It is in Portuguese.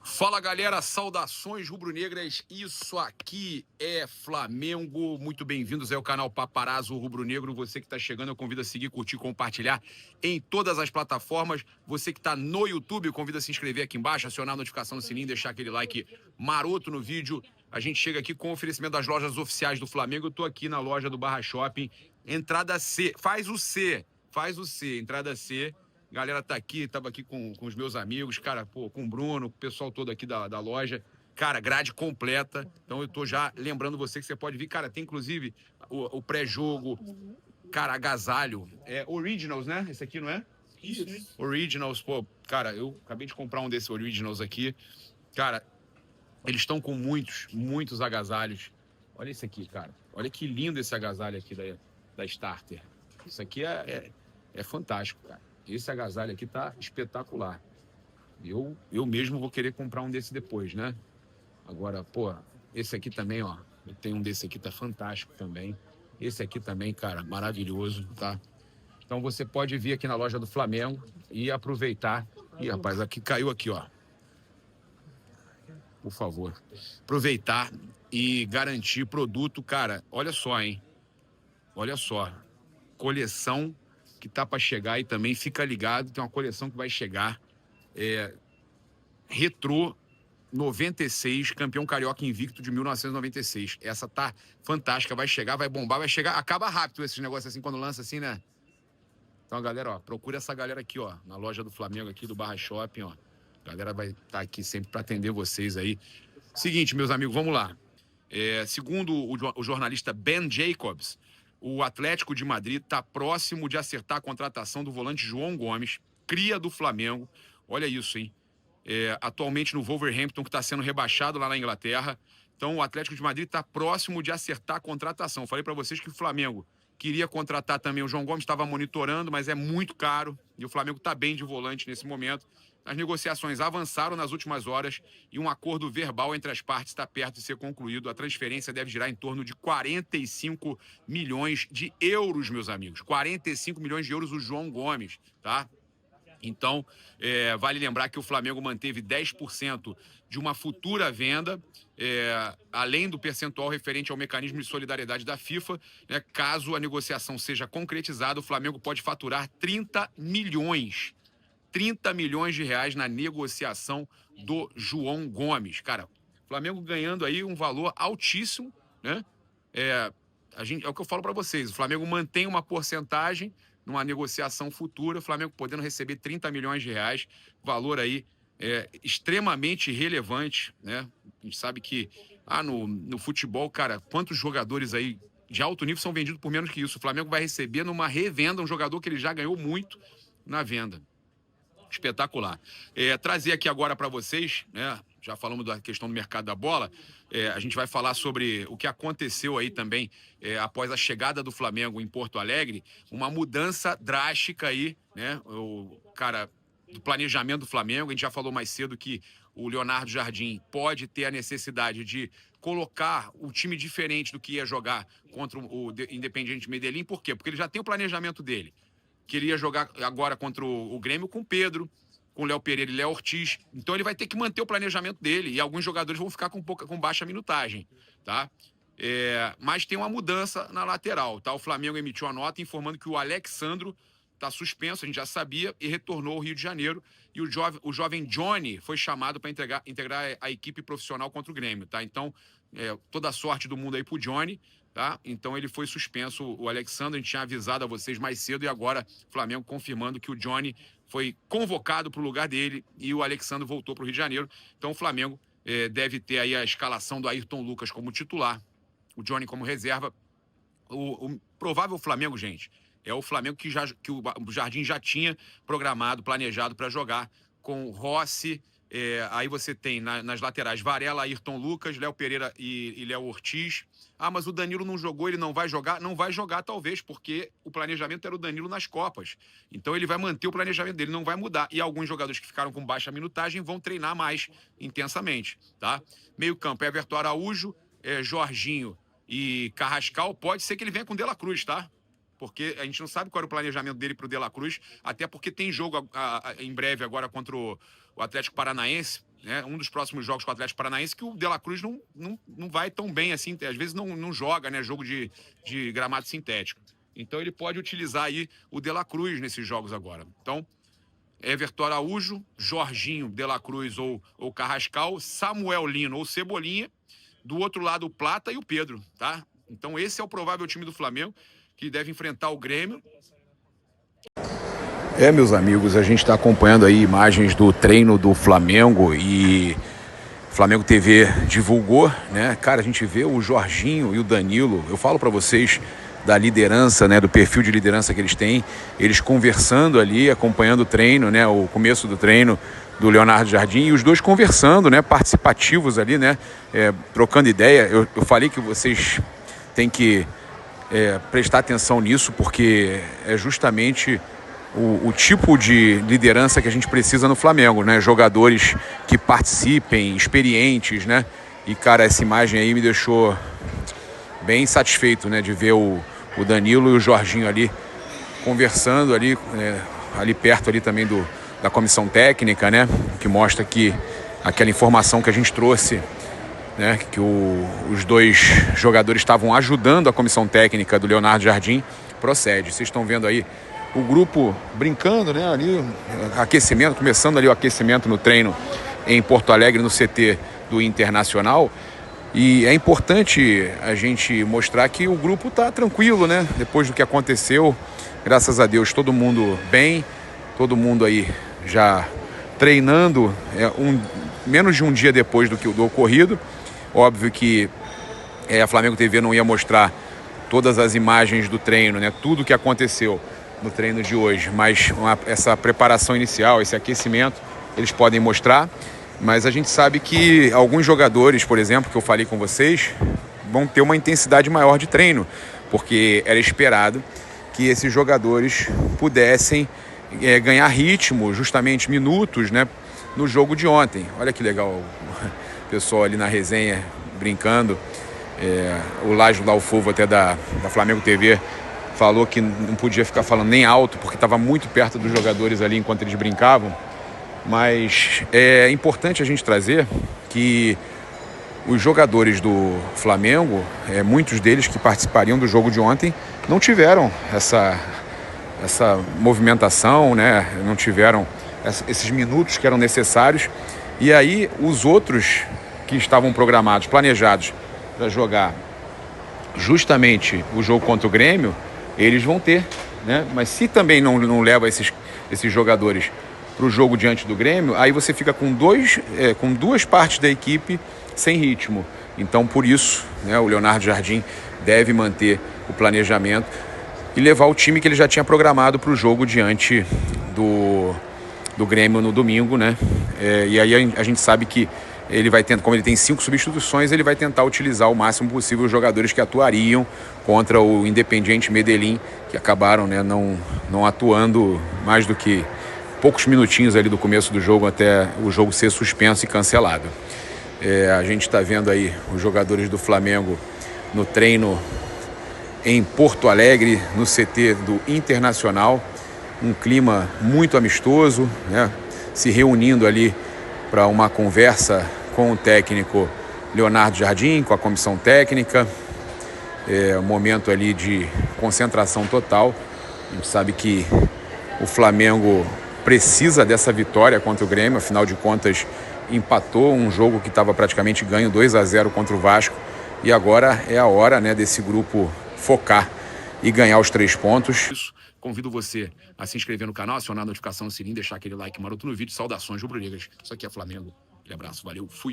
Fala galera, saudações rubro-negras, isso aqui é Flamengo, muito bem-vindos ao canal Paparazzo Rubro-Negro. Você que está chegando, eu convido a seguir, curtir, compartilhar em todas as plataformas. Você que está no YouTube, eu convido a se inscrever aqui embaixo, acionar a notificação no sininho, deixar aquele like maroto no vídeo. A gente chega aqui com o oferecimento das lojas oficiais do Flamengo. Eu tô aqui na loja do Barra Shopping, entrada C, faz o C, entrada C. A galera tá aqui, tava aqui com os meus amigos, cara, pô, com o Bruno, com o pessoal todo aqui da loja. Cara, grade completa. Então eu tô já lembrando você que você pode vir. Cara, tem inclusive o pré-jogo, cara, agasalho. É Originals, né? Esse aqui, não é? Isso. Originals, pô, cara, eu acabei de comprar um desses Originals aqui. Cara, eles estão com muitos agasalhos. Olha esse aqui, cara. Olha que lindo esse agasalho aqui da Starter. Isso aqui é fantástico, cara. Esse agasalho aqui tá espetacular. Eu mesmo vou querer comprar um desse depois, né? Agora, pô, esse aqui também, ó. Eu tenho um desse aqui, tá fantástico também. Esse aqui também, cara, maravilhoso, tá? Então você pode vir aqui na loja do Flamengo e aproveitar. Ih, rapaz, aqui caiu aqui, ó. Por favor. Aproveitar e garantir produto, cara. Olha só, hein? Olha só. Coleção que tá para chegar e também fica ligado, tem uma coleção que vai chegar, Retrô 96, campeão carioca invicto de 1996. Essa tá fantástica, vai chegar, vai bombar, vai chegar, acaba rápido esses negócios assim, quando lança assim, né? Então, galera, ó, procura essa galera aqui, ó, na loja do Flamengo aqui, do Barra Shopping, ó. A galera vai estar aqui sempre para atender vocês aí. Seguinte, meus amigos, vamos lá. Segundo o jornalista Ben Jacobs, o Atlético de Madrid está próximo de acertar a contratação do volante João Gomes, cria do Flamengo. Olha isso, hein? Atualmente no Wolverhampton, que está sendo rebaixado lá na Inglaterra. Então, o Atlético de Madrid está próximo de acertar a contratação. Falei para vocês que o Flamengo queria contratar também o João Gomes, estava monitorando, mas é muito caro. E o Flamengo está bem de volante nesse momento. As negociações avançaram nas últimas horas e um acordo verbal entre as partes está perto de ser concluído. A transferência deve girar em torno de 45 milhões de euros, meus amigos. 45 milhões de euros o João Gomes, tá? Então, vale lembrar que o Flamengo manteve 10% de uma futura venda, além do percentual referente ao mecanismo de solidariedade da FIFA, né? Caso a negociação seja concretizada, o Flamengo pode faturar 30 milhões de reais na negociação do João Gomes. Cara, o Flamengo ganhando aí um valor altíssimo, né? É o que eu falo para vocês, o Flamengo mantém uma porcentagem numa negociação futura, o Flamengo podendo receber 30 milhões de reais, valor aí extremamente relevante, né? A gente sabe que no futebol, cara, quantos jogadores aí de alto nível são vendidos por menos que isso? O Flamengo vai receber numa revenda um jogador que ele já ganhou muito na venda. Espetacular. Trazer aqui agora para vocês, né? Já falamos da questão do mercado da bola. A gente vai falar sobre o que aconteceu aí também após a chegada do Flamengo em Porto Alegre. Uma mudança drástica aí, né? Do planejamento do Flamengo. A gente já falou mais cedo que o Leonardo Jardim pode ter a necessidade de colocar o time diferente do que ia jogar contra o Independiente Medellín. Por quê? Porque ele já tem o planejamento dele. Queria jogar agora contra o Grêmio com o Pedro, com o Léo Pereira e Léo Ortiz. Então ele vai ter que manter o planejamento dele e alguns jogadores vão ficar com baixa minutagem, tá? Mas tem uma mudança na lateral, tá? O Flamengo emitiu a nota informando que o Alexandro está suspenso, a gente já sabia, e retornou ao Rio de Janeiro. E o jovem Johnny foi chamado para integrar a equipe profissional contra o Grêmio, tá? Então, toda a sorte do mundo aí pro Johnny, tá? Então ele foi suspenso, o Alexandre, a gente tinha avisado a vocês mais cedo e agora o Flamengo confirmando que o Johnny foi convocado para o lugar dele e o Alexandre voltou para o Rio de Janeiro. Então o Flamengo deve ter aí a escalação do Ayrton Lucas como titular, o Johnny como reserva. O provável Flamengo, gente, é o Flamengo que o Jardim já tinha programado, planejado para jogar com Rossi. Aí você tem nas laterais Varela, Ayrton Lucas, Léo Pereira e Léo Ortiz. Mas o Danilo não jogou, ele não vai jogar? Não vai jogar, talvez, porque o planejamento era o Danilo nas Copas. Então ele vai manter o planejamento dele, não vai mudar. E alguns jogadores que ficaram com baixa minutagem vão treinar mais intensamente, tá? Meio campo, Everton Araújo, Jorginho e Carrascal. Pode ser que ele venha com De La Cruz, tá? porque a gente não sabe qual era o planejamento dele para o De La Cruz, até porque tem jogo em breve agora contra o Atlético Paranaense, né? Um dos próximos jogos com o Atlético Paranaense, que o De La Cruz não vai tão bem assim, às vezes não joga, né? Jogo de gramado sintético. Então ele pode utilizar aí o De La Cruz nesses jogos agora. Então, Everton Araújo, Jorginho, De La Cruz ou Carrascal, Samuel Lino ou Cebolinha, do outro lado o Plata e o Pedro, tá? Então esse é o provável time do Flamengo, que deve enfrentar o Grêmio. Meus amigos, a gente está acompanhando aí imagens do treino do Flamengo e Flamengo TV divulgou, né? Cara, a gente vê o Jorginho e o Danilo, eu falo para vocês da liderança, né, do perfil de liderança que eles têm, eles conversando ali, acompanhando o treino, né, o começo do treino do Leonardo Jardim, e os dois conversando, né, participativos ali, né, trocando ideia. Eu falei que vocês têm que prestar atenção nisso, porque é justamente o tipo de liderança que a gente precisa no Flamengo, né, jogadores que participem, experientes, né, e cara, essa imagem aí me deixou bem satisfeito, né, de ver o Danilo e o Jorginho ali conversando ali, ali perto ali também da comissão técnica, né, que mostra que aquela informação que a gente trouxe, né, que os dois jogadores estavam ajudando a comissão técnica do Leonardo Jardim, procede. Vocês estão vendo aí o grupo brincando, né, ali, aquecimento, começando ali o aquecimento no treino em Porto Alegre, no CT do Internacional. E é importante a gente mostrar que o grupo está tranquilo, né? Depois do que aconteceu, graças a Deus, todo mundo bem, todo mundo aí já treinando, menos de um dia depois do ocorrido. Óbvio que a Flamengo TV não ia mostrar todas as imagens do treino, né? Tudo o que aconteceu no treino de hoje, mas essa preparação inicial, esse aquecimento, eles podem mostrar. Mas a gente sabe que alguns jogadores, por exemplo, que eu falei com vocês, vão ter uma intensidade maior de treino, porque era esperado que esses jogadores pudessem ganhar ritmo, justamente minutos, né, no jogo de ontem. Olha que legal o pessoal ali na resenha brincando. O Lágio Dalfovo, até da Flamengo TV, falou que não podia ficar falando nem alto, porque estava muito perto dos jogadores ali enquanto eles brincavam. Mas é importante a gente trazer que os jogadores do Flamengo, muitos deles que participariam do jogo de ontem, não tiveram essa movimentação, né? Não tiveram esses minutos que eram necessários. E aí os outros que estavam programados, planejados para jogar justamente o jogo contra o Grêmio, eles vão ter, né? Mas se também não leva esses jogadores para o jogo diante do Grêmio, aí você fica com duas partes da equipe sem ritmo. Então, por isso, né, o Leonardo Jardim deve manter o planejamento e levar o time que ele já tinha programado para o jogo diante do Grêmio no domingo, né? E aí a gente sabe que ele vai tentar, como ele tem 5 substituições, ele vai tentar utilizar o máximo possível os jogadores que atuariam contra o Independiente Medellín, que acabaram, né, não atuando mais do que poucos minutinhos ali do começo do jogo até o jogo ser suspenso e cancelado. A gente está vendo aí os jogadores do Flamengo no treino em Porto Alegre, no CT do Internacional. Um clima muito amistoso, né? Se reunindo ali para uma conversa com o técnico Leonardo Jardim, com a comissão técnica. Um momento ali de concentração total. A gente sabe que o Flamengo precisa dessa vitória contra o Grêmio, afinal de contas empatou um jogo que estava praticamente ganho 2-0 contra o Vasco, e agora é a hora, né, desse grupo focar e ganhar os 3 pontos. Isso, convido você a se inscrever no canal, acionar a notificação no sininho, deixar aquele like maroto no vídeo. Saudações rubro-negras, isso aqui é Flamengo, um abraço, valeu, fui!